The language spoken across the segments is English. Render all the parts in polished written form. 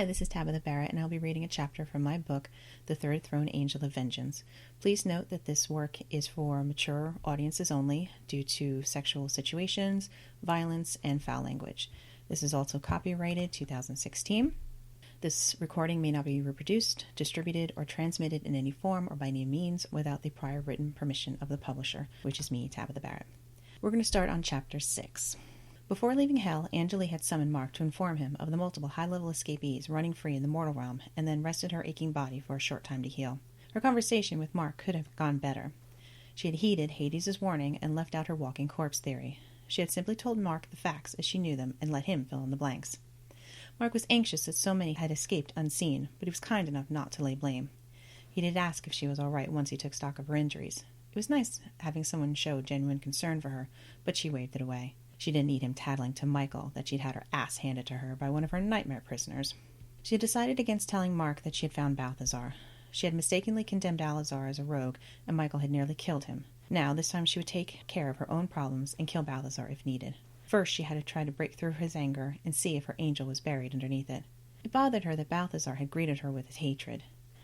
Hi, this is Tabitha Barret, and I'll be reading a chapter from my book, The Third Throne Angel of Vengeance. Please note that this work is for mature audiences only due to sexual situations, violence, and foul language. This is also copyrighted 2016. This recording may not be reproduced, distributed, or transmitted in any form or by any means without the prior written permission of the publisher, which is me, Tabitha Barret. We're going to start on Chapter 6. Before leaving Hell, Anjali had summoned Mark to inform him of the multiple high-level escapees running free in the mortal realm, and then rested her aching body for a short time to heal. Her conversation with Mark could have gone better. She had heeded Hades' warning and left out her walking corpse theory. She had simply told Mark the facts as she knew them and let him fill in the blanks. Mark was anxious that so many had escaped unseen, but he was kind enough not to lay blame. He did ask if she was all right once he took stock of her injuries. It was nice having someone show genuine concern for her, but she waved it away. She didn't need him tattling to Michael that she'd had her ass handed to her by one of her nightmare prisoners. She had decided against telling Mark that she had found Balthazar. She had mistakenly condemned Alazar as a rogue, and Michael had nearly killed him. Now, this time she would take care of her own problems and kill Balthazar if needed. First, she had to try to break through his anger and see if her angel was buried underneath it. It bothered her that Balthazar had greeted her with his hatred.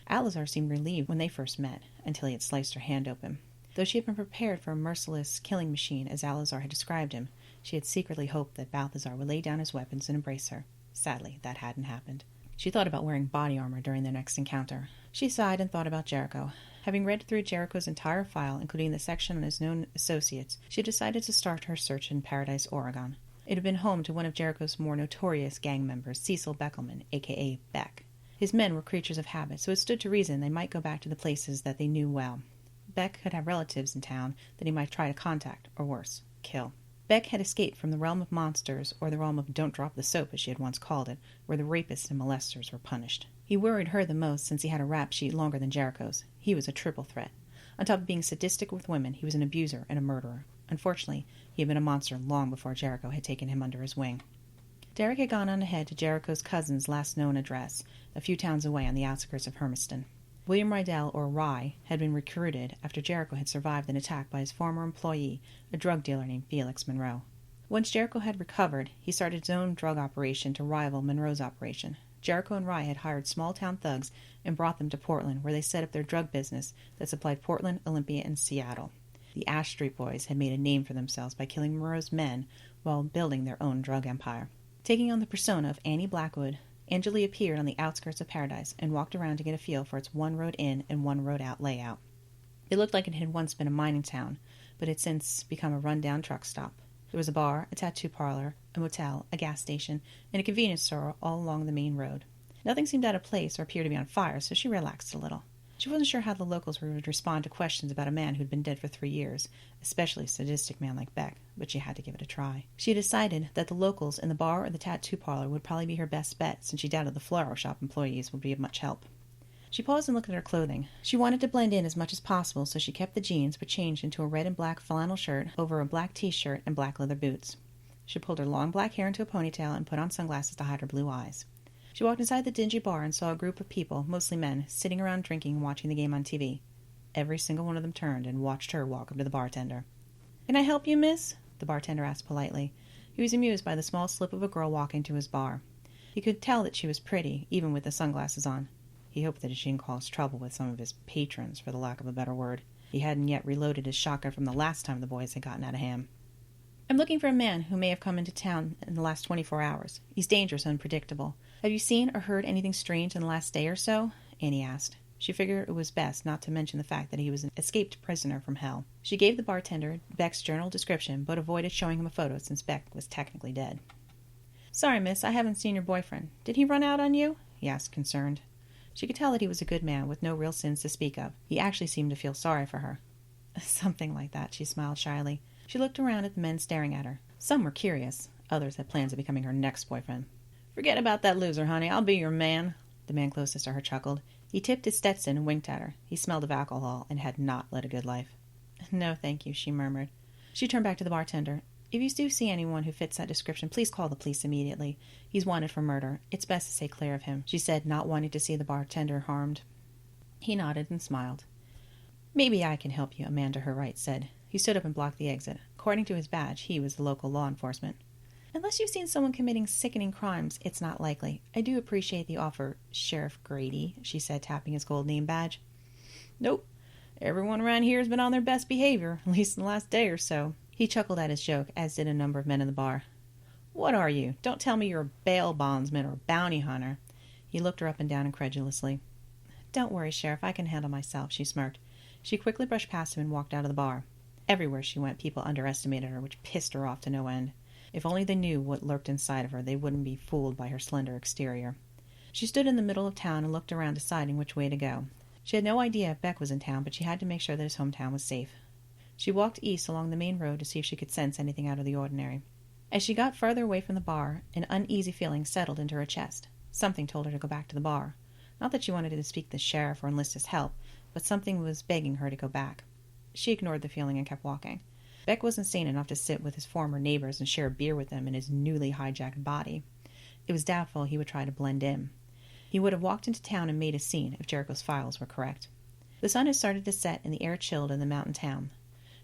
Alazar seemed relieved when they first met, until he had sliced her hand open. Though she had been prepared for a merciless killing machine as Alazar had described him, she had secretly hoped that Balthazar would lay down his weapons and embrace her. Sadly, that hadn't happened. She thought about wearing body armor during their next encounter. She sighed and thought about Jericho. Having read through Jericho's entire file, including the section on his known associates, she decided to start her search in Paradise, Oregon. It had been home to one of Jericho's more notorious gang members, Cecil Beckelman, a.k.a. Beck. His men were creatures of habit, so it stood to reason they might go back to the places that they knew well. Beck could have relatives in town that he might try to contact, or worse, kill. Beck had escaped from the realm of monsters, or the realm of don't drop the soap as she had once called it, where the rapists and molesters were punished. He worried her the most since he had a rap sheet longer than Jericho's. He was a triple threat. On top of being sadistic with women, he was an abuser and a murderer. Unfortunately, he had been a monster long before Jericho had taken him under his wing. Derek had gone on ahead to Jericho's cousin's last known address, a few towns away on the outskirts of Hermiston. William Rydell, or Rye, had been recruited after Jericho had survived an attack by his former employee, a drug dealer named Felix Monroe. Once Jericho had recovered, he started his own drug operation to rival Monroe's operation. Jericho and Rye had hired small-town thugs and brought them to Portland, where they set up their drug business that supplied Portland, Olympia, and Seattle. The Ash Street Boys had made a name for themselves by killing Monroe's men while building their own drug empire. Taking on the persona of Annie Blackwood, Anjali appeared on the outskirts of Paradise and walked around to get a feel for its one-road-in and one-road-out layout. It looked like it had once been a mining town, but had since become a run-down truck stop. There was a bar, a tattoo parlor, a motel, a gas station, and a convenience store all along the main road. Nothing seemed out of place or appeared to be on fire, so she relaxed a little. She wasn't sure how the locals would respond to questions about a man who'd been dead for 3 years, especially a sadistic man like Beck, but she had to give it a try. She had decided that the locals in the bar or the tattoo parlor would probably be her best bet, since she doubted the floral shop employees would be of much help. She paused and looked at her clothing. She wanted to blend in as much as possible, so she kept the jeans but changed into a red and black flannel shirt over a black t-shirt and black leather boots. She pulled her long black hair into a ponytail and put on sunglasses to hide her blue eyes. She walked inside the dingy bar and saw a group of people, mostly men, sitting around drinking and watching the game on TV. Every single one of them turned and watched her walk up to the bartender. "Can I help you, miss?" the bartender asked politely. He was amused by the small slip of a girl walking to his bar. He could tell that she was pretty, even with the sunglasses on. He hoped that she didn't cause trouble with some of his patrons, for the lack of a better word. He hadn't yet reloaded his shotgun from the last time the boys had gotten out of hand. "I'm looking for a man who may have come into town in the last 24 hours. He's dangerous and unpredictable. Have you seen or heard anything strange in the last day or so?" Annie asked. She figured it was best not to mention the fact that he was an escaped prisoner from hell. She gave the bartender Beck's journal description, but avoided showing him a photo since Beck was technically dead. "Sorry, miss, I haven't seen your boyfriend. Did he run out on you?" he asked, concerned. She could tell that he was a good man with no real sins to speak of. He actually seemed to feel sorry for her. "Something like that," she smiled shyly. She looked around at the men staring at her. Some were curious. Others had plans of becoming her next boyfriend. "Forget about that loser, honey. I'll be your man." The man closest to her chuckled. He tipped his Stetson and winked at her. He smelled of alcohol and had not led a good life. "No, thank you," she murmured. She turned back to the bartender. "If you do see anyone who fits that description, please call the police immediately. He's wanted for murder. It's best to stay clear of him," she said, not wanting to see the bartender harmed. He nodded and smiled. "Maybe I can help you," a man to her right said. He stood up and blocked the exit. According to his badge, he was the local law enforcement. Unless you've seen someone committing sickening crimes, it's not likely. I do appreciate the offer, Sheriff Grady, she said, tapping his gold name badge. Nope. Everyone around here has been on their best behavior, at least in the last day or so. He chuckled at his joke, as did a number of men in the bar. What are you? Don't tell me you're a bail bondsman or a bounty hunter. He looked her up and down incredulously. Don't worry, Sheriff, I can handle myself, she smirked. She quickly brushed past him and walked out of the bar. Everywhere she went, people underestimated her, which pissed her off to no end. If only they knew what lurked inside of her, they wouldn't be fooled by her slender exterior. She stood in the middle of town and looked around, deciding which way to go. She had no idea if Beck was in town, but she had to make sure that his hometown was safe. She walked east along the main road to see if she could sense anything out of the ordinary. As she got farther away from the bar, an uneasy feeling settled into her chest. Something told her to go back to the bar. Not that she wanted to speak to the sheriff or enlist his help, but something was begging her to go back. She ignored the feeling and kept walking. Beck wasn't sane enough to sit with his former neighbors and share a beer with them in his newly hijacked body. It was doubtful he would try to blend in. He would have walked into town and made a scene if Jericho's files were correct. The sun had started to set and the air chilled in the mountain town.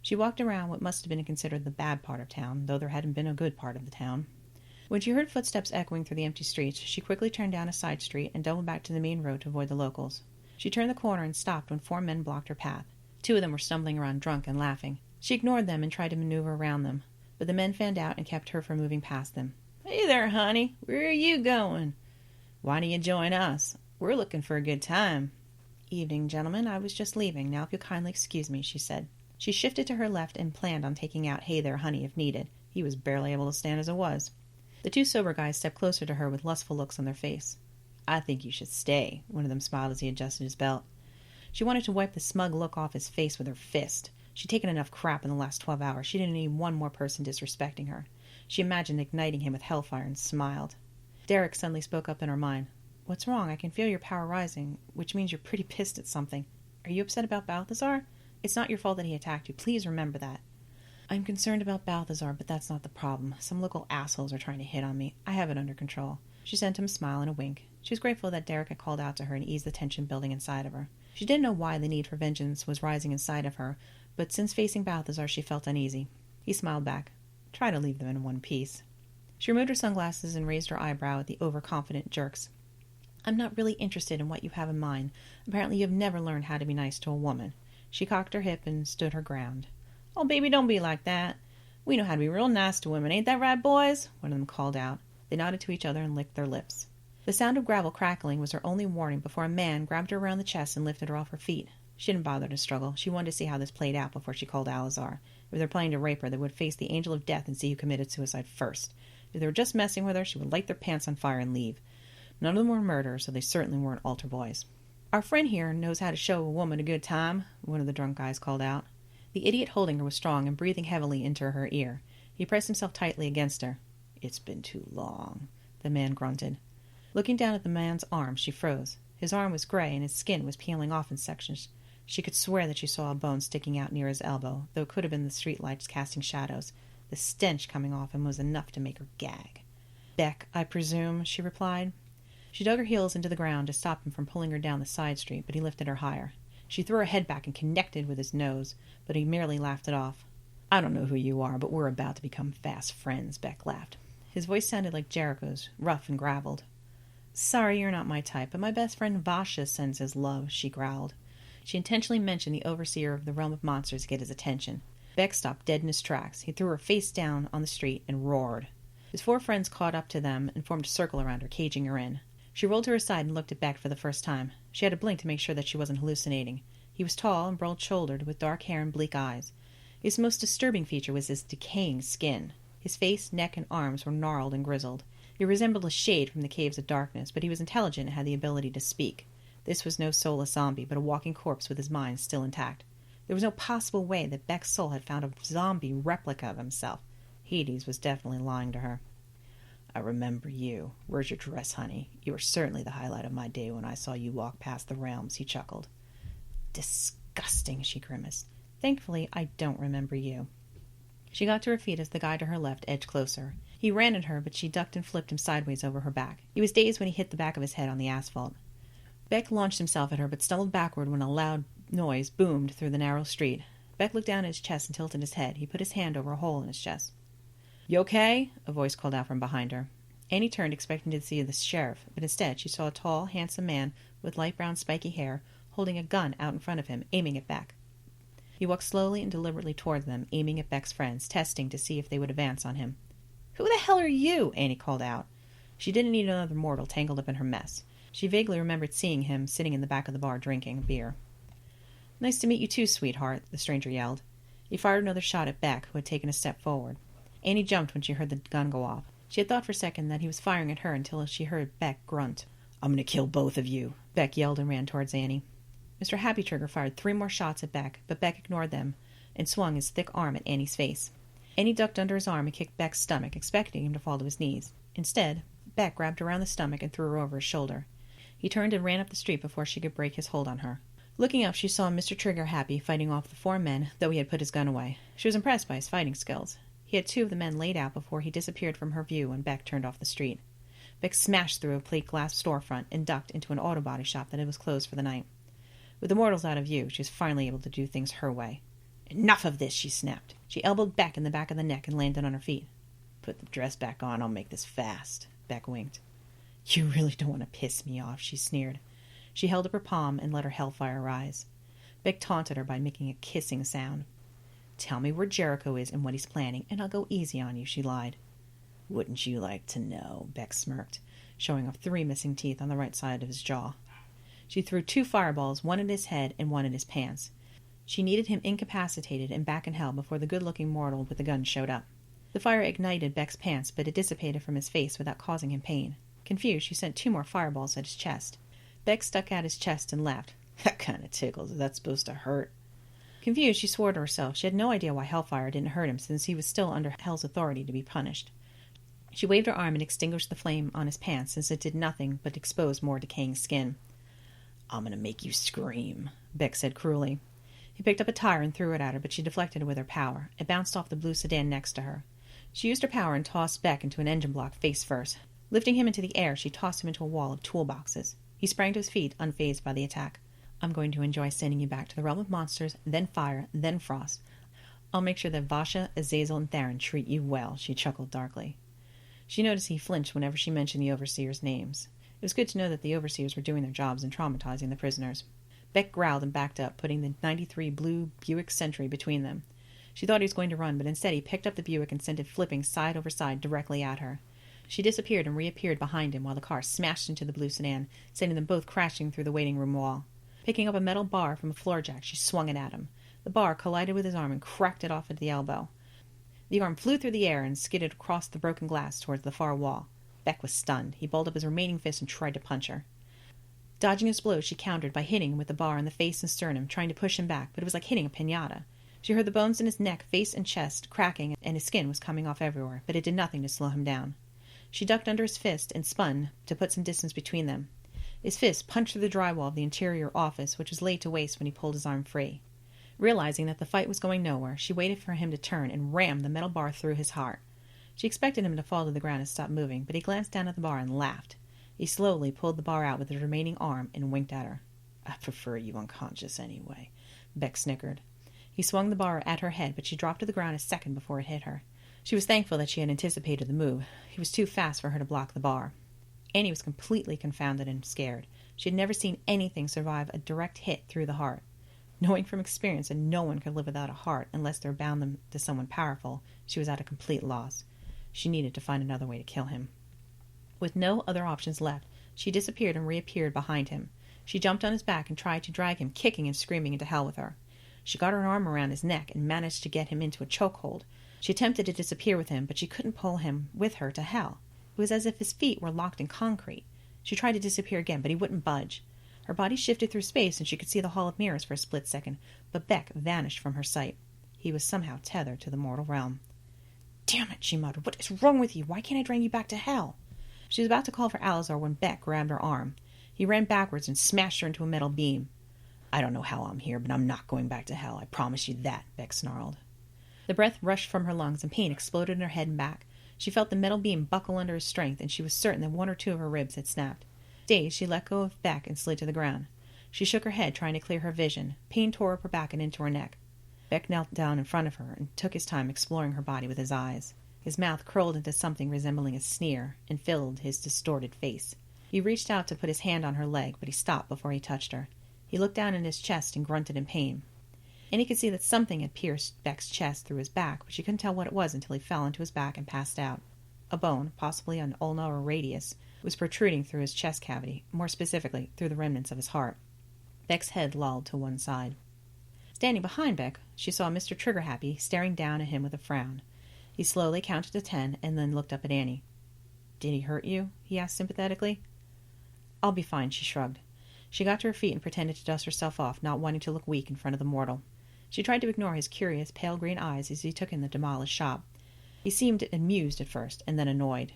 She walked around what must have been considered the bad part of town, though there hadn't been a good part of the town. When she heard footsteps echoing through the empty streets, she quickly turned down a side street and doubled back to the main road to avoid the locals. She turned the corner and stopped when 4 men blocked her path. 2 of them were stumbling around drunk and laughing. She ignored them and tried to maneuver around them, but the men fanned out and kept her from moving past them. Hey there, honey. Where are you going? Why don't you join us? We're looking for a good time. Evening, gentlemen. I was just leaving. Now if you'll kindly excuse me, she said. She shifted to her left and planned on taking out Hey there, honey, if needed. He was barely able to stand as it was. The 2 sober guys stepped closer to her with lustful looks on their face. I think you should stay, one of them smiled as he adjusted his belt. She wanted to wipe the smug look off his face with her fist. She'd taken enough crap in the last 12 hours. She didn't need one more person disrespecting her. She imagined igniting him with hellfire and smiled. Derek suddenly spoke up in her mind. What's wrong? I can feel your power rising, which means you're pretty pissed at something. Are you upset about Balthazar? It's not your fault that he attacked you. Please remember that. I'm concerned about Balthazar, but that's not the problem. Some local assholes are trying to hit on me. I have it under control. She sent him a smile and a wink. She was grateful that Derek had called out to her and eased the tension building inside of her. She didn't know why the need for vengeance was rising inside of her, but since facing Balthazar she felt uneasy. He smiled back. Try to leave them in one piece. She removed her sunglasses and raised her eyebrow at the overconfident jerks. I'm not really interested in what you have in mind. Apparently you've never learned how to be nice to a woman. She cocked her hip and stood her ground. Oh, baby, don't be like that. We know how to be real nice to women, ain't that right, boys? One of them called out. They nodded to each other and licked their lips. The sound of gravel crackling was her only warning before a man grabbed her around the chest and lifted her off her feet. She didn't bother to struggle. She wanted to see how this played out before she called Alazar. If they're planning to rape her, they would face the angel of death and see who committed suicide first. If they were just messing with her, she would light their pants on fire and leave. None of them were murderers, so they certainly weren't altar boys. Our friend here knows how to show a woman a good time, one of the drunk guys called out. The idiot holding her was strong and breathing heavily into her ear. He pressed himself tightly against her. It's been too long, the man grunted. Looking down at the man's arm, she froze. His arm was gray and his skin was peeling off in sections. She could swear that she saw a bone sticking out near his elbow, though it could have been the streetlights casting shadows. The stench coming off him was enough to make her gag. Beck, I presume, she replied. She dug her heels into the ground to stop him from pulling her down the side street, but he lifted her higher. She threw her head back and connected with his nose, but he merely laughed it off. I don't know who you are, but we're about to become fast friends, Beck laughed. His voice sounded like Jericho's, rough and graveled. Sorry you're not my type, but my best friend Vasha sends his love, she growled. She intentionally mentioned the overseer of the realm of monsters to get his attention. Beck stopped dead in his tracks. He threw her face down on the street and roared. His 4 friends caught up to them and formed a circle around her, caging her in. She rolled to her side and looked at Beck for the first time. She had to blink to make sure that she wasn't hallucinating. He was tall and broad-shouldered, with dark hair and bleak eyes. His most disturbing feature was his decaying skin. His face, neck, and arms were gnarled and grizzled. He resembled a shade from the caves of darkness, but he was intelligent and had the ability to speak. This was no soulless zombie, but a walking corpse with his mind still intact. There was no possible way that Beck's soul had found a zombie replica of himself. Hades was definitely lying to her. I remember you. Where's your dress, honey? You were certainly the highlight of my day when I saw you walk past the realms, he chuckled. Disgusting, she grimaced. Thankfully, I don't remember you. She got to her feet as the guy to her left edged closer. He ran at her, but she ducked and flipped him sideways over her back. He was dazed when he hit the back of his head on the asphalt. Beck launched himself at her, but stumbled backward when a loud noise boomed through the narrow street. Beck looked down at his chest and tilted his head. He put his hand over a hole in his chest. "You okay?" a voice called out from behind her. Annie turned, expecting to see the sheriff, but instead she saw a tall, handsome man with light brown spiky hair holding a gun out in front of him, aiming at Beck. He walked slowly and deliberately toward them, aiming at Beck's friends, testing to see if they would advance on him. "Who the hell are you?" Annie called out. She didn't need another mortal tangled up in her mess. She vaguely remembered seeing him sitting in the back of the bar drinking a beer. "Nice to meet you too, sweetheart," the stranger yelled. He fired another shot at Beck, who had taken a step forward. Annie jumped when she heard the gun go off. She had thought for a second that he was firing at her until she heard Beck grunt. "I'm going to kill both of you," Beck yelled and ran towards Annie. Mr. Happy Trigger fired 3 more shots at Beck, but Beck ignored them and swung his thick arm at Annie's face. Annie ducked under his arm and kicked Beck's stomach, expecting him to fall to his knees. Instead, Beck grabbed around the stomach and threw her over his shoulder. He turned and ran up the street before she could break his hold on her. Looking up, she saw Mr. Trigger Happy fighting off the 4 men, though he had put his gun away. She was impressed by his fighting skills. He had 2 of the men laid out before he disappeared from her view when Beck turned off the street. Beck smashed through a plate glass storefront and ducked into an auto body shop that was closed for the night. With the mortals out of view, she was finally able to do things her way. "Enough of this," she snapped. She elbowed Beck in the back of the neck and landed on her feet. "Put the dress back on, I'll make this fast," Beck winked. "You really don't want to piss me off," she sneered. She held up her palm and let her hellfire rise. Beck taunted her by making a kissing sound. "Tell me where Jericho is and what he's planning, and I'll go easy on you," she lied. "Wouldn't you like to know?" Beck smirked, showing off 3 missing teeth on the right side of his jaw. She threw 2 fireballs, one at his head and one at his pants. She needed him incapacitated and back in hell before the good-looking mortal with the gun showed up. The fire ignited Beck's pants, but it dissipated from his face without causing him pain. Confused, she sent 2 more fireballs at his chest. Beck stuck out his chest and laughed. "That kind of tickles. Is that supposed to hurt?" Confused, she swore to herself. She had no idea why hellfire didn't hurt him, since he was still under hell's authority to be punished. She waved her arm and extinguished the flame on his pants, since it did nothing but expose more decaying skin. "I'm going to make you scream," Beck said cruelly. He picked up a tire and threw it at her, but she deflected it with her power. It bounced off the blue sedan next to her. She used her power and tossed Beck into an engine block face first. Lifting him into the air, she tossed him into a wall of toolboxes. He sprang to his feet, unfazed by the attack. "I'm going to enjoy sending you back to the realm of monsters, then fire, then frost. I'll make sure that Vasha, Azazel, and Theron treat you well," she chuckled darkly. She noticed he flinched whenever she mentioned the overseers' names. It was good to know that the overseers were doing their jobs and traumatizing the prisoners. Beck growled and backed up, putting the '93 blue Buick Sentry between them. She thought he was going to run, but instead he picked up the Buick and sent it flipping side over side directly at her. She disappeared and reappeared behind him while the car smashed into the blue sedan, sending them both crashing through the waiting room wall. Picking up a metal bar from a floor jack, she swung it at him. The bar collided with his arm and cracked it off at the elbow. The arm flew through the air and skidded across the broken glass towards the far wall. Beck was stunned. He balled up his remaining fist and tried to punch her. Dodging his blows, she countered by hitting him with the bar in the face and sternum, trying to push him back, but it was like hitting a piñata. She heard the bones in his neck, face, and chest cracking, and his skin was coming off everywhere, but it did nothing to slow him down. She ducked under his fist and spun to put some distance between them. His fist punched through the drywall of the interior office, which was laid to waste when he pulled his arm free. Realizing that the fight was going nowhere, she waited for him to turn and rammed the metal bar through his heart. She expected him to fall to the ground and stop moving, but he glanced down at the bar and laughed. He slowly pulled the bar out with his remaining arm and winked at her. "I prefer you unconscious anyway," Beck snickered. He swung the bar at her head, but she dropped to the ground a second before it hit her. She was thankful that she had anticipated the move. He was too fast for her to block the bar. Annie was completely confounded and scared. She had never seen anything survive a direct hit through the heart. Knowing from experience that no one could live without a heart unless they're bound them to someone powerful, she was at a complete loss. She needed to find another way to kill him. With no other options left, she disappeared and reappeared behind him. She jumped on his back and tried to drag him, kicking and screaming, into hell with her. She got her arm around his neck and managed to get him into a chokehold. She attempted to disappear with him, but she couldn't pull him with her to hell. It was as if his feet were locked in concrete. She tried to disappear again, but he wouldn't budge. Her body shifted through space, and she could see the Hall of Mirrors for a split second, but Beck vanished from her sight. He was somehow tethered to the mortal realm. "Damn it," she muttered. "What is wrong with you? Why can't I drain you back to hell?" She was about to call for Alazar when Beck grabbed her arm. He ran backwards and smashed her into a metal beam. "I don't know how I'm here, but I'm not going back to hell. I promise you that," Beck snarled. The breath rushed from her lungs, and pain exploded in her head and back. She felt the metal beam buckle under his strength, and she was certain that 1 or 2 of her ribs had snapped. Dazed, she let go of Beck and slid to the ground. She shook her head, trying to clear her vision. Pain tore up her back and into her neck. Beck knelt down in front of her and took his time exploring her body with his eyes. His mouth curled into something resembling a sneer and filled his distorted face. He reached out to put his hand on her leg, but he stopped before he touched her. He looked down in his chest and grunted in pain. Annie could see that something had pierced Beck's chest through his back, but she couldn't tell what it was until he fell onto his back and passed out. A bone, possibly an ulnar radius, was protruding through his chest cavity, more specifically, through the remnants of his heart. Beck's head lolled to one side. Standing behind Beck, she saw Mr. Triggerhappy staring down at him with a frown. He slowly counted to 10 and then looked up at Annie. "Did he hurt you?" he asked sympathetically. "I'll be fine," she shrugged. She got to her feet and pretended to dust herself off, not wanting to look weak in front of the mortal. She tried to ignore his curious, pale green eyes as he took in the demolished shop. He seemed amused at first, and then annoyed.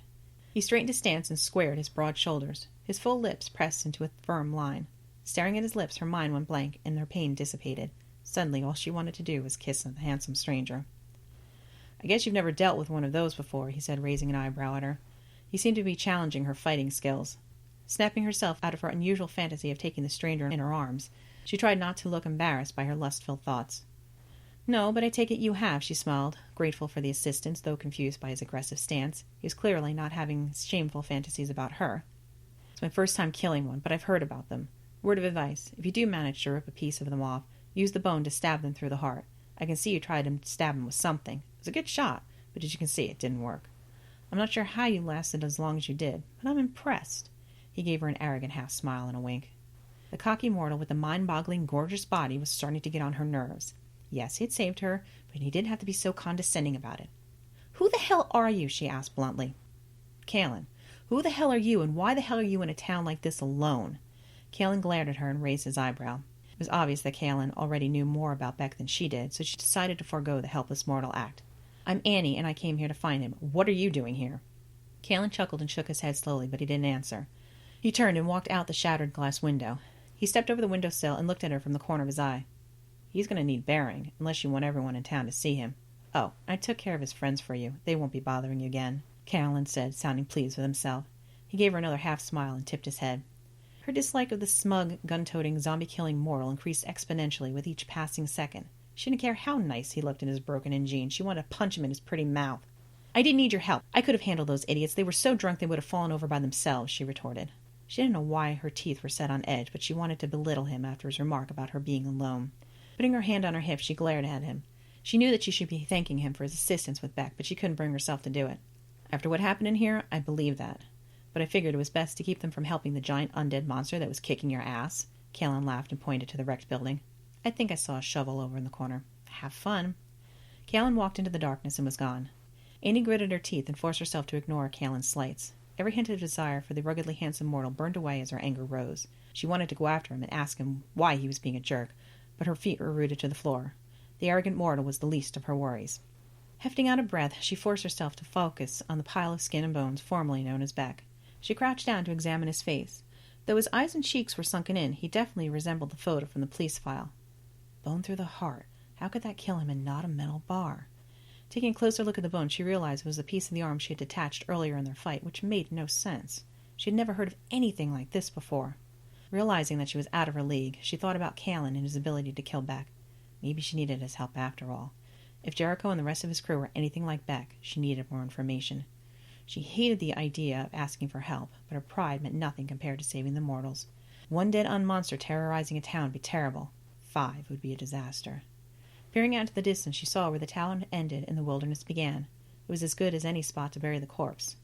He straightened his stance and squared his broad shoulders. His full lips pressed into a firm line. Staring at his lips, her mind went blank, and her pain dissipated. Suddenly, all she wanted to do was kiss the handsome stranger. "I guess you've never dealt with one of those before," he said, raising an eyebrow at her. He seemed to be challenging her fighting skills. Snapping herself out of her unusual fantasy of taking the stranger in her arms, she tried not to look embarrassed by her lustful thoughts. "No, but I take it you have," she smiled, grateful for the assistance, though confused by his aggressive stance. He was clearly not having shameful fantasies about her. "It's my first time killing one, but I've heard about them. Word of advice, if you do manage to rip a piece of them off, use the bone to stab them through the heart. I can see you tried to stab him with something. It was a good shot, but as you can see, it didn't work. I'm not sure how you lasted as long as you did, but I'm impressed." He gave her an arrogant half-smile and a wink. The cocky mortal with the mind-boggling, gorgeous body was starting to get on her nerves. Yes, he had saved her, but he didn't have to be so condescending about it. "Who the hell are you?" she asked bluntly. "Kalen. Who the hell are you, and why the hell are you in a town like this alone?" Kalen glared at her and raised his eyebrow. It was obvious that Kalen already knew more about Beck than she did, so she decided to forego the helpless mortal act. "I'm Annie, and I came here to find him. What are you doing here?" Kalen chuckled and shook his head slowly, but he didn't answer. He turned and walked out the shattered glass window. He stepped over the windowsill and looked at her from the corner of his eye. "He's going to need bearing, unless you want everyone in town to see him. Oh, I took care of his friends for you. They won't be bothering you again," Kalen said, sounding pleased with himself. He gave her another half-smile and tipped his head. Her dislike of the smug, gun-toting, zombie-killing mortal increased exponentially with each passing second. She didn't care how nice he looked in his broken-in jeans. She wanted to punch him in his pretty mouth. "I didn't need your help. I could have handled those idiots. They were so drunk they would have fallen over by themselves," she retorted. She didn't know why her teeth were set on edge, but she wanted to belittle him after his remark about her being alone. Putting her hand on her hip, she glared at him. She knew that she should be thanking him for his assistance with Beck, but she couldn't bring herself to do it. "After what happened in here, I believe that. But I figured it was best to keep them from helping the giant undead monster that was kicking your ass." Kalen laughed and pointed to the wrecked building. "I think I saw a shovel over in the corner. Have fun." Kalen walked into the darkness and was gone. Annie gritted her teeth and forced herself to ignore Kalen's slights. Every hint of desire for the ruggedly handsome mortal burned away as her anger rose. She wanted to go after him and ask him why he was being a jerk, but her feet were rooted to the floor. The arrogant mortal was the least of her worries. Hefting out of breath, she forced herself to focus on the pile of skin and bones formerly known as Beck. She crouched down to examine his face. Though his eyes and cheeks were sunken in, he definitely resembled the photo from the police file. Bone through the heart. How could that kill him and not a metal bar? Taking a closer look at the bone, she realized it was a piece of the arm she had detached earlier in their fight, which made no sense. She had never heard of anything like this before. Realizing that she was out of her league, she thought about Kalen and his ability to kill Beck. Maybe she needed his help after all. If Jericho and the rest of his crew were anything like Beck, she needed more information. She hated the idea of asking for help, but her pride meant nothing compared to saving the mortals. One dead unmonster terrorizing a town would be terrible. 5 would be a disaster. Peering out into the distance, she saw where the town ended and the wilderness began. It was as good as any spot to bury the corpse.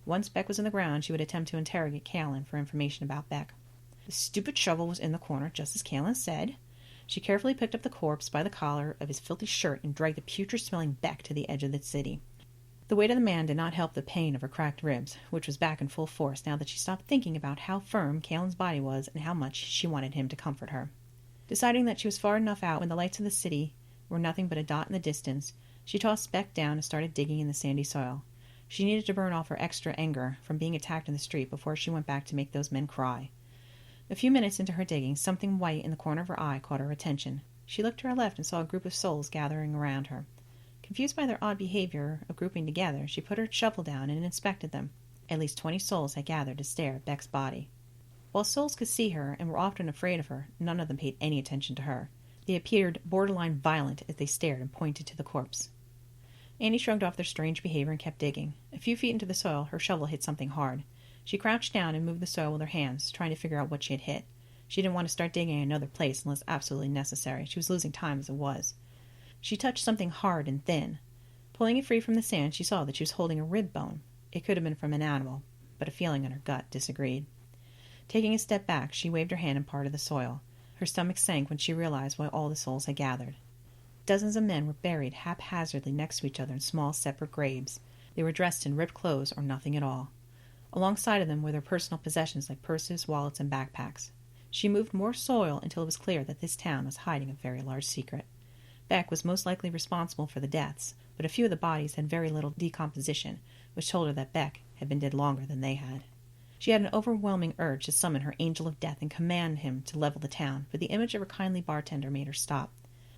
Once Beck was in the ground, she would attempt to interrogate Kalen for information about Beck. The stupid shovel was in the corner, just as Kalen said. She carefully picked up the corpse by the collar of his filthy shirt and dragged the putrid-smelling Beck to the edge of the city. The weight of the man did not help the pain of her cracked ribs, which was back in full force now that she stopped thinking about how firm Kalen's body was and how much she wanted him to comfort her. Deciding that she was far enough out when the lights of the city were nothing but a dot in the distance, she tossed Beck down and started digging in the sandy soil. She needed to burn off her extra anger from being attacked in the street before she went back to make those men cry. A few minutes into her digging, something white in the corner of her eye caught her attention. She looked to her left and saw a group of souls gathering around her. Confused by their odd behavior of grouping together, she put her shovel down and inspected them. At least 20 souls had gathered to stare at Beck's body. While souls could see her and were often afraid of her, none of them paid any attention to her. They appeared borderline violent as they stared and pointed to the corpse. Annie shrugged off their strange behavior and kept digging. A few feet into the soil, her shovel hit something hard. She crouched down and moved the soil with her hands, trying to figure out what she had hit. She didn't want to start digging in another place unless absolutely necessary. She was losing time as it was. She touched something hard and thin. Pulling it free from the sand, she saw that she was holding a rib bone. It could have been from an animal, but a feeling in her gut disagreed. Taking a step back, she waved her hand and parted the soil. Her stomach sank when she realized why all the souls had gathered. Dozens of men were buried haphazardly next to each other in small separate graves. They were dressed in ripped clothes or nothing at all. Alongside of them were their personal possessions like purses, wallets, and backpacks. She moved more soil until it was clear that this town was hiding a very large secret. Beck was most likely responsible for the deaths, but a few of the bodies had very little decomposition, which told her that Beck had been dead longer than they had. She had an overwhelming urge to summon her angel of death and command him to level the town, but the image of her kindly bartender made her stop.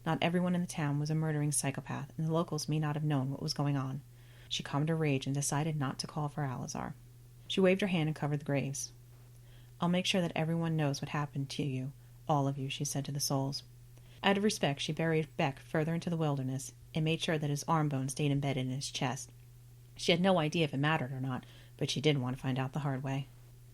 Not everyone in the town was a murdering psychopath, and the locals may not have known what was going on. She calmed her rage and decided not to call for Alizar. She waved her hand and covered the graves. "I'll make sure that everyone knows what happened to you, all of you," she said to the souls. Out of respect, she buried Beck further into the wilderness and made sure that his arm bone stayed embedded in his chest. She had no idea if it mattered or not, but she didn't want to find out the hard way.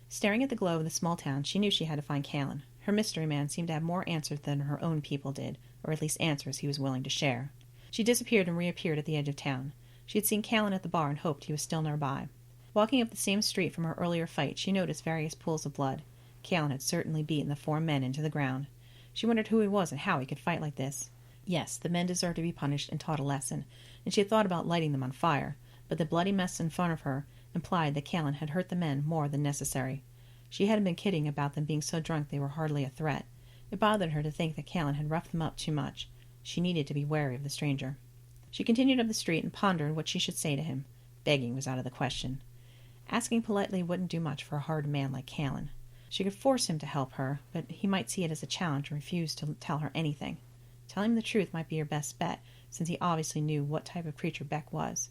Staring at the glow of the small town, she knew she had to find Callan. Her mystery man seemed to have more answers than her own people did, or at least answers he was willing to share. She disappeared and reappeared at the edge of town. She had seen Callan at the bar and hoped he was still nearby. Walking up the same street from her earlier fight, she noticed various pools of blood. Callan had certainly beaten the 4 men into the ground. She wondered who he was and how he could fight like this. Yes, the men deserved to be punished and taught a lesson, and she had thought about lighting them on fire, but the bloody mess in front of her implied that Callan had hurt the men more than necessary. She hadn't been kidding about them being so drunk they were hardly a threat. It bothered her to think that Callan had roughed them up too much. She needed to be wary of the stranger. She continued up the street and pondered what she should say to him. Begging was out of the question. Asking politely wouldn't do much for a hard man like Callan. She could force him to help her, but he might see it as a challenge and refuse to tell her anything. Telling him the truth might be her best bet, since he obviously knew what type of creature Beck was.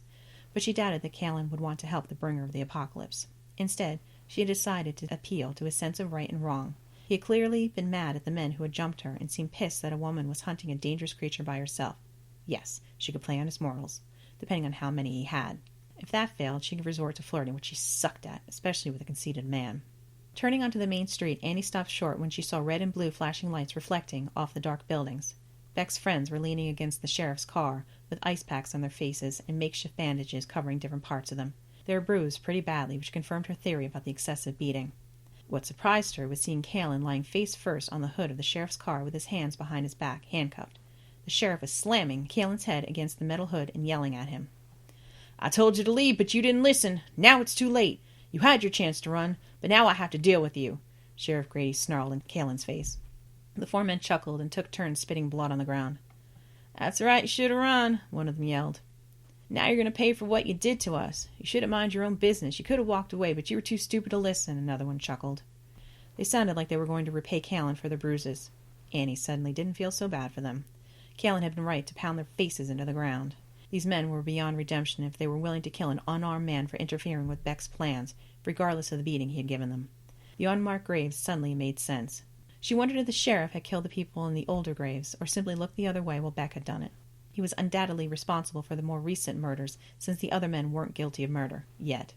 But she doubted that Callan would want to help the bringer of the apocalypse. Instead, she had decided to appeal to his sense of right and wrong. He had clearly been mad at the men who had jumped her and seemed pissed that a woman was hunting a dangerous creature by herself. Yes, she could play on his morals, depending on how many he had. If that failed, she could resort to flirting, which she sucked at, especially with a conceited man. Turning onto the main street, Annie stopped short when she saw red and blue flashing lights reflecting off the dark buildings. Beck's friends were leaning against the sheriff's car, with ice packs on their faces and makeshift bandages covering different parts of them. They were bruised pretty badly, which confirmed her theory about the excessive beating. What surprised her was seeing Callan lying face first on the hood of the sheriff's car with his hands behind his back, handcuffed. The sheriff was slamming Callan's head against the metal hood and yelling at him. "I told you to leave, but you didn't listen. Now it's too late. You had your chance to run, but now I have to deal with you," Sheriff Grady snarled in Callan's face. The 4 men chuckled and took turns spitting blood on the ground. "That's right, you should have run," one of them yelled. "Now you're going to pay for what you did to us. You should have minded your own business. You could have walked away, but you were too stupid to listen," another one chuckled. They sounded like they were going to repay Callan for their bruises. Annie suddenly didn't feel so bad for them. Callan had been right to pound their faces into the ground. These men were beyond redemption if they were willing to kill an unarmed man for interfering with Beck's plans, regardless of the beating he had given them. The unmarked graves suddenly made sense. She wondered if the sheriff had killed the people in the older graves, or simply looked the other way while Beck had done it. He was undoubtedly responsible for the more recent murders, since the other men weren't guilty of murder, yet.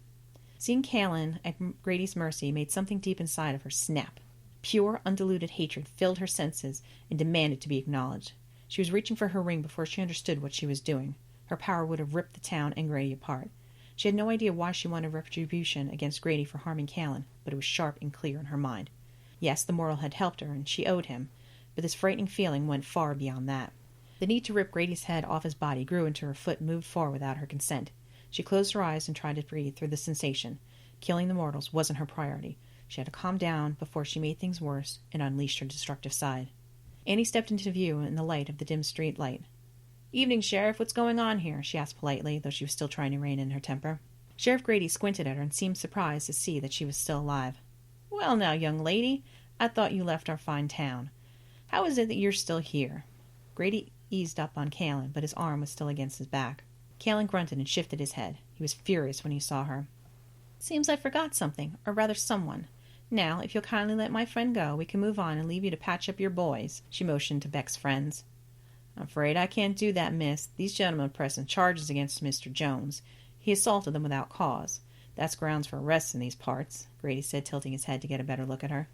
Seeing Callan at Grady's mercy made something deep inside of her snap. Pure, undiluted hatred filled her senses and demanded to be acknowledged. She was reaching for her ring before she understood what she was doing. Her power would have ripped the town and Grady apart. She had no idea why she wanted retribution against Grady for harming Callan, but it was sharp and clear in her mind. Yes, the mortal had helped her, and she owed him, but this frightening feeling went far beyond that. The need to rip Grady's head off his body grew until her foot moved forward without her consent. She closed her eyes and tried to breathe through the sensation. Killing the mortals wasn't her priority. She had to calm down before she made things worse and unleashed her destructive side. Annie stepped into view in the light of the dim street light. "Evening, Sheriff. What's going on here?" she asked politely, though she was still trying to rein in her temper. Sheriff Grady squinted at her and seemed surprised to see that she was still alive. "Well now, young lady, I thought you left our fine town. How is it that you're still here?" Grady eased up on Callan, but his arm was still against his back. Callan grunted and shifted his head. He was furious when he saw her. "Seems I forgot something, or rather someone. Now, if you'll kindly let my friend go, we can move on and leave you to patch up your boys," she motioned to Beck's friends. I'm afraid I can't do that, miss. These gentlemen are pressing charges against Mr. Jones. He assaulted them without cause. That's grounds for arrest in these parts, Grady said, tilting his head to get a better look at her.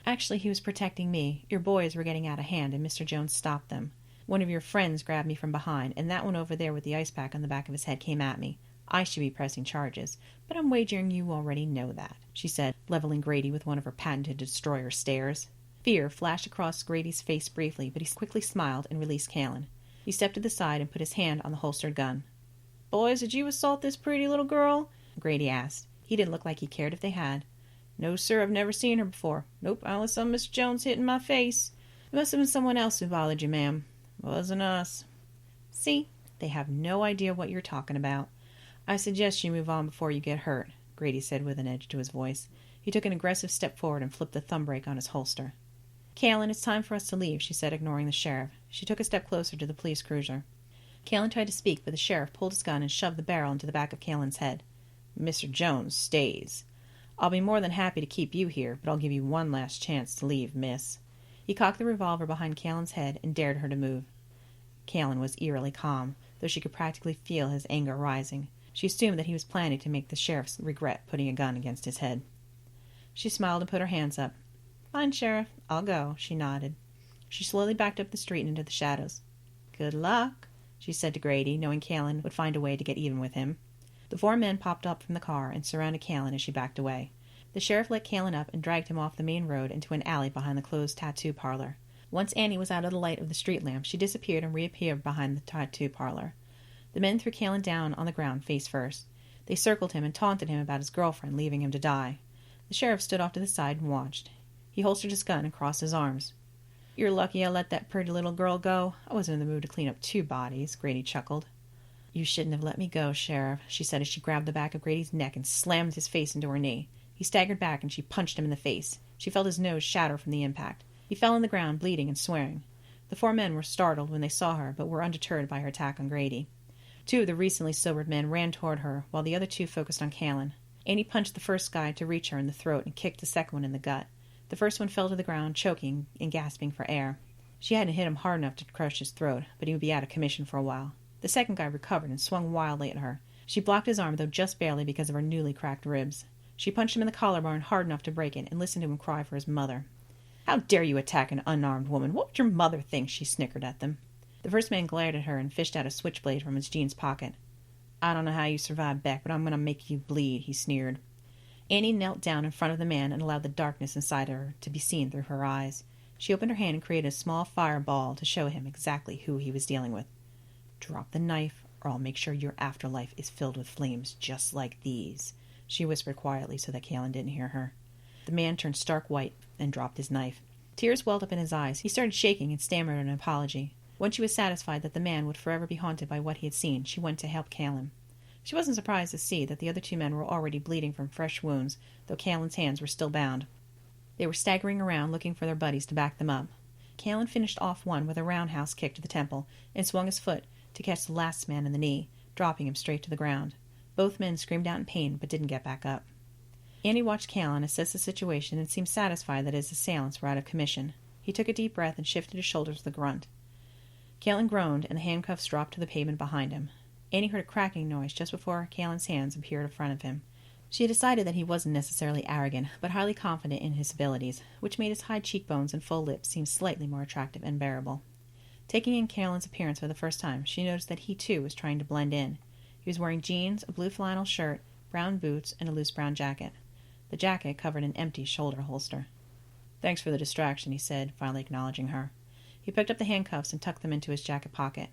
Actually, he was protecting me. Your boys were getting out of hand, and Mr. Jones stopped them. One of your friends grabbed me from behind, and that one over there with the ice pack on the back of his head came at me. I should be pressing charges, but I'm wagering you already know that, she said, leveling Grady with one of her patented destroyer stares. Fear flashed across Grady's face briefly, but he quickly smiled and released Callan. He stepped to the side and put his hand on the holstered gun. Boys, did you assault this pretty little girl? Grady asked. He didn't look like he cared if they had. No, sir, I've never seen her before. Nope, I only saw Mr. Jones hitting my face. It must have been someone else who bothered you, ma'am. Wasn't us. See, they have no idea what you're talking about. I suggest you move on before you get hurt, Grady said with an edge to his voice. He took an aggressive step forward and flipped the thumb brake on his holster. Callan, it's time for us to leave, she said, ignoring the sheriff. She took a step closer to the police cruiser. Callan tried to speak, but the sheriff pulled his gun and shoved the barrel into the back of Callan's head. Mr. Jones stays. I'll be more than happy to keep you here, but I'll give you one last chance to leave, miss. He cocked the revolver behind Callan's head and dared her to move. Callan was eerily calm, though she could practically feel his anger rising. She assumed that he was planning to make the sheriff regret putting a gun against his head. She smiled and put her hands up. Fine, Sheriff. I'll go, she nodded. She slowly backed up the street and into the shadows. Good luck, she said to Grady, knowing Callan would find a way to get even with him. The four men popped up from the car and surrounded Callan as she backed away. The sheriff let Callan up and dragged him off the main road into an alley behind the closed tattoo parlor. Once Annie was out of the light of the street lamp, she disappeared and reappeared behind the tattoo parlor. The men threw Callan down on the ground face first. They circled him and taunted him about his girlfriend leaving him to die. The sheriff stood off to the side and watched. He holstered his gun and crossed his arms. You're lucky I let that pretty little girl go. I wasn't in the mood to clean up two bodies, Grady chuckled. You shouldn't have let me go, Sheriff, she said as she grabbed the back of Grady's neck and slammed his face into her knee. He staggered back and she punched him in the face. She felt his nose shatter from the impact. He fell on the ground, bleeding and swearing. The four men were startled when they saw her, but were undeterred by her attack on Grady. Two of the recently sobered men ran toward her, while the other two focused on Callan. Annie punched the first guy to reach her in the throat and kicked the second one in the gut. The first one fell to the ground, choking and gasping for air. She hadn't hit him hard enough to crush his throat, but he would be out of commission for a while. The second guy recovered and swung wildly at her. She blocked his arm, though just barely because of her newly cracked ribs. She punched him in the collarbone hard enough to break it and listened to him cry for his mother. How dare you attack an unarmed woman? What would your mother think? She snickered at them. The first man glared at her and fished out a switchblade from his jeans pocket. I don't know how you survived, Beck, but I'm going to make you bleed, he sneered. Annie knelt down in front of the man and allowed the darkness inside her to be seen through her eyes. She opened her hand and created a small fireball to show him exactly who he was dealing with. Drop the knife, or I'll make sure your afterlife is filled with flames just like these, she whispered quietly so that Callan didn't hear her. The man turned stark white and dropped his knife. Tears welled up in his eyes. He started shaking and stammered an apology. When she was satisfied that the man would forever be haunted by what he had seen, she went to help Callan. She wasn't surprised to see that the other two men were already bleeding from fresh wounds, though Callan's hands were still bound. They were staggering around, looking for their buddies to back them up. Callan finished off one with a roundhouse kick to the temple and swung his foot to catch the last man in the knee, dropping him straight to the ground. Both men screamed out in pain, but didn't get back up. Andy watched Callan assess the situation and seemed satisfied that his assailants were out of commission. He took a deep breath and shifted his shoulders with a grunt. Callan groaned, and the handcuffs dropped to the pavement behind him. Annie heard a cracking noise just before Callan's hands appeared in front of him. She had decided that he wasn't necessarily arrogant, but highly confident in his abilities, which made his high cheekbones and full lips seem slightly more attractive and bearable. Taking in Callan's appearance for the first time, she noticed that he, too, was trying to blend in. He was wearing jeans, a blue flannel shirt, brown boots, and a loose brown jacket. The jacket covered an empty shoulder holster. Thanks for the distraction, he said, finally acknowledging her. He picked up the handcuffs and tucked them into his jacket pocket.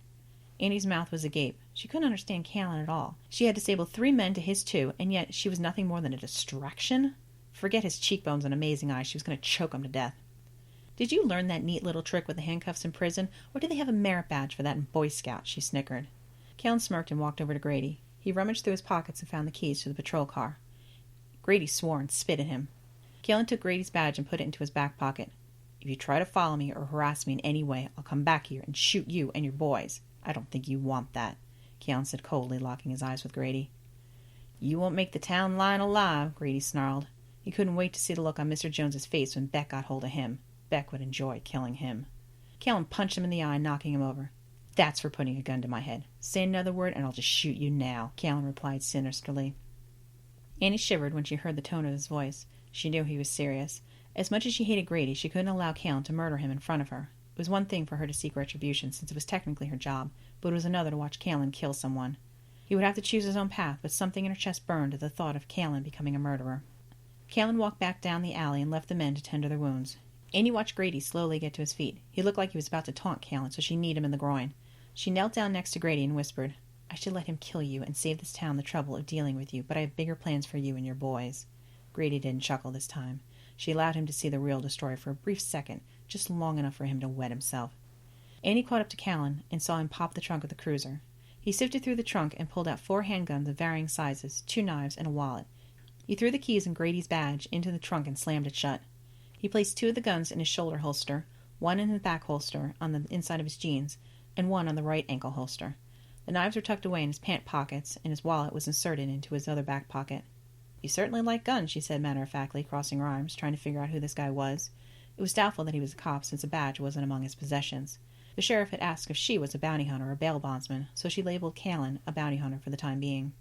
Annie's mouth was agape. She couldn't understand Callan at all. She had disabled 3 men to his 2, and yet she was nothing more than a distraction? Forget his cheekbones and amazing eyes. She was going to choke him to death. Did you learn that neat little trick with the handcuffs in prison, or did they have a merit badge for that in Boy Scouts? She snickered. Callan smirked and walked over to Grady. He rummaged through his pockets and found the keys to the patrol car. Grady swore and spit at him. Callan took Grady's badge and put it into his back pocket. If you try to follow me or harass me in any way, I'll come back here and shoot you and your boys. I don't think you want that, Callan said coldly, locking his eyes with Grady. You won't make the town line alive, Grady snarled. He couldn't wait to see the look on Mr. Jones's face when Beck got hold of him. Beck would enjoy killing him. Callan punched him in the eye, knocking him over. That's for putting a gun to my head. Say another word and I'll just shoot you now, Callan replied sinisterly. Annie shivered when she heard the tone of his voice. She knew he was serious. As much as she hated Grady, she couldn't allow Callan to murder him in front of her. It was one thing for her to seek retribution, since it was technically her job, but it was another to watch Callan kill someone. He would have to choose his own path, but something in her chest burned at the thought of Callan becoming a murderer. Callan walked back down the alley and left the men to tend to their wounds. Annie watched Grady slowly get to his feet. He looked like he was about to taunt Callan, so she kneed him in the groin. She knelt down next to Grady and whispered, "I should let him kill you and save this town the trouble of dealing with you, but I have bigger plans for you and your boys." Grady didn't chuckle this time. She allowed him to see the real destroyer for a brief second, just long enough for him to wet himself. Annie caught up to Callan and saw him pop the trunk of the cruiser. He sifted through the trunk and pulled out 4 handguns of varying sizes, 2 knives, and a wallet. He threw the keys and Grady's badge into the trunk and slammed it shut. He placed 2 of the guns in his shoulder holster, 1 in the back holster on the inside of his jeans, and 1 on the right ankle holster. The knives were tucked away in his pant pockets, and his wallet was inserted into his other back pocket. "You certainly like guns," she said matter-of-factly, crossing her arms, trying to figure out who this guy was. It was doubtful that he was a cop, since a badge wasn't among his possessions. The sheriff had asked if she was a bounty hunter or bail bondsman, so she labeled Callan a bounty hunter for the time being.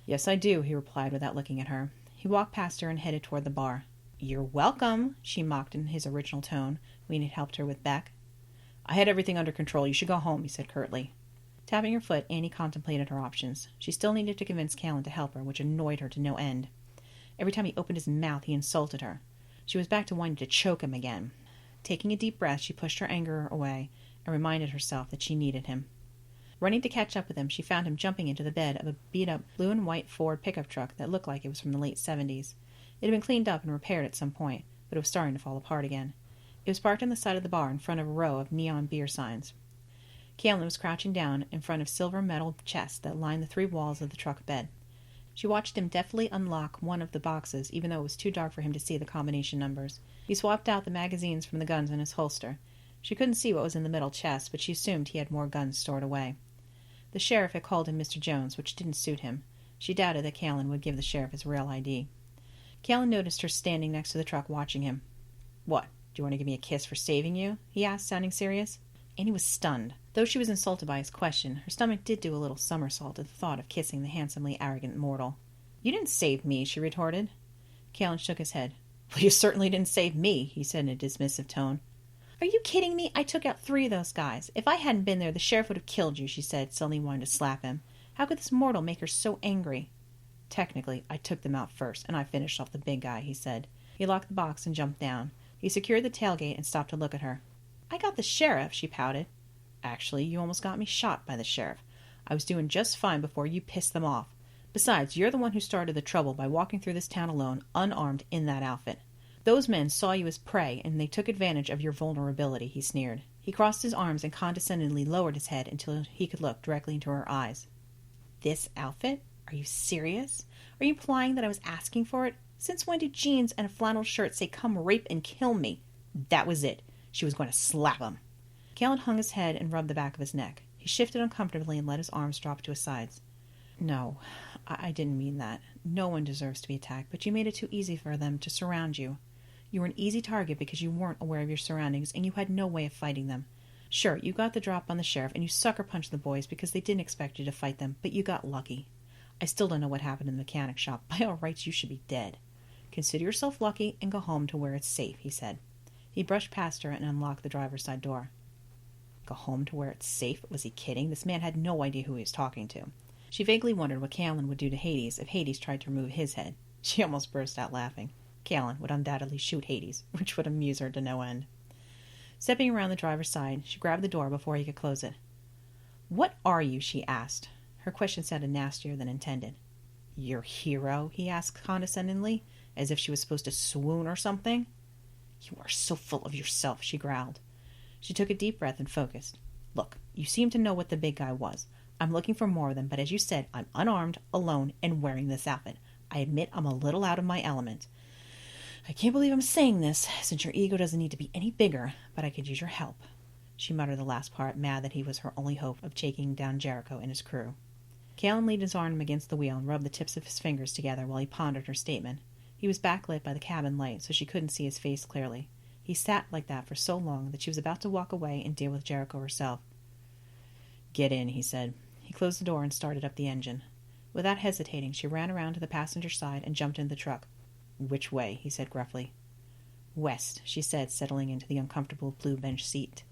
"Yes, I do," he replied without looking at her. He walked past her and headed toward the bar. "You're welcome," she mocked in his original tone when he'd helped her with Beck. "I had everything under control. You should go home," he said curtly. Tapping her foot, Annie contemplated her options. She still needed to convince Callan to help her, which annoyed her to no end. Every time he opened his mouth, he insulted her. She was back to wanting to choke him again. Taking a deep breath, she pushed her anger away and reminded herself that she needed him. Running to catch up with him, she found him jumping into the bed of a beat-up blue and white Ford pickup truck that looked like it was from the late 70s. It had been cleaned up and repaired at some point, but it was starting to fall apart again. It was parked on the side of the bar in front of a row of neon beer signs. Callan was crouching down in front of silver metal chests that lined the 3 walls of the truck bed. She watched him deftly unlock one of the boxes, even though it was too dark for him to see the combination numbers. He swapped out the magazines from the guns in his holster. She couldn't see what was in the middle chest, but she assumed he had more guns stored away. The sheriff had called him Mr. Jones, which didn't suit him. She doubted that Callan would give the sheriff his real ID. Callan noticed her standing next to the truck watching him. "What, do you want to give me a kiss for saving you?" he asked, sounding serious. Annie was stunned. Though she was insulted by his question, her stomach did do a little somersault at the thought of kissing the handsomely arrogant mortal. "You didn't save me," she retorted. Callan shook his head. "Well, you certainly didn't save me," he said in a dismissive tone. "Are you kidding me? I took out 3 of those guys. If I hadn't been there, the sheriff would have killed you," she said, suddenly wanting to slap him. How could this mortal make her so angry? "Technically, I took them out first, and I finished off the big guy," he said. He locked the box and jumped down. He secured the tailgate and stopped to look at her. "I got the sheriff," she pouted. "Actually, you almost got me shot by the sheriff. I was doing just fine before you pissed them off. Besides, you're the one who started the trouble by walking through this town alone, unarmed, in that outfit. Those men saw you as prey, and they took advantage of your vulnerability," he sneered. He crossed his arms and condescendingly lowered his head until he could look directly into her eyes. "This outfit? Are you serious? Are you implying that I was asking for it? Since when do jeans and a flannel shirt say 'come rape and kill me'?" That was it. She was going to slap him. Callan hung his head and rubbed the back of his neck. He shifted uncomfortably and let his arms drop to his sides. "No, I didn't mean that. No one deserves to be attacked, but you made it too easy for them to surround you. You were an easy target because you weren't aware of your surroundings and you had no way of fighting them. Sure, you got the drop on the sheriff and you sucker-punched the boys because they didn't expect you to fight them, but you got lucky. I still don't know what happened in the mechanic shop. By all rights, you should be dead. Consider yourself lucky and go home to where it's safe," he said. He brushed past her and unlocked the driver's side door. Go home to where it's safe? Was he kidding? This man had no idea who he was talking to. She vaguely wondered what Callan would do to Hades if Hades tried to remove his head. She almost burst out laughing. Callan would undoubtedly shoot Hades, which would amuse her to no end. Stepping around the driver's side, she grabbed the door before he could close it. "What are you?" she asked. Her question sounded nastier than intended. "Your hero?" he asked condescendingly, as if she was supposed to swoon or something. "You are so full of yourself," she growled. She took a deep breath and focused. "Look, you seem to know what the big guy was. I'm looking for more of them, but as you said, I'm unarmed, alone, and wearing this outfit. I admit I'm a little out of my element. I can't believe I'm saying this, since your ego doesn't need to be any bigger, but I could use your help." She muttered the last part, mad that he was her only hope of taking down Jericho and his crew. Callan leaned his arm against the wheel and rubbed the tips of his fingers together while he pondered her statement. He was backlit by the cabin light, so she couldn't see his face clearly. He sat like that for so long that she was about to walk away and deal with Jericho herself. "Get in," he said. He closed the door and started up the engine. Without hesitating, she ran around to the passenger side and jumped into the truck. "Which way?" he said gruffly. "West," she said, settling into the uncomfortable blue bench seat.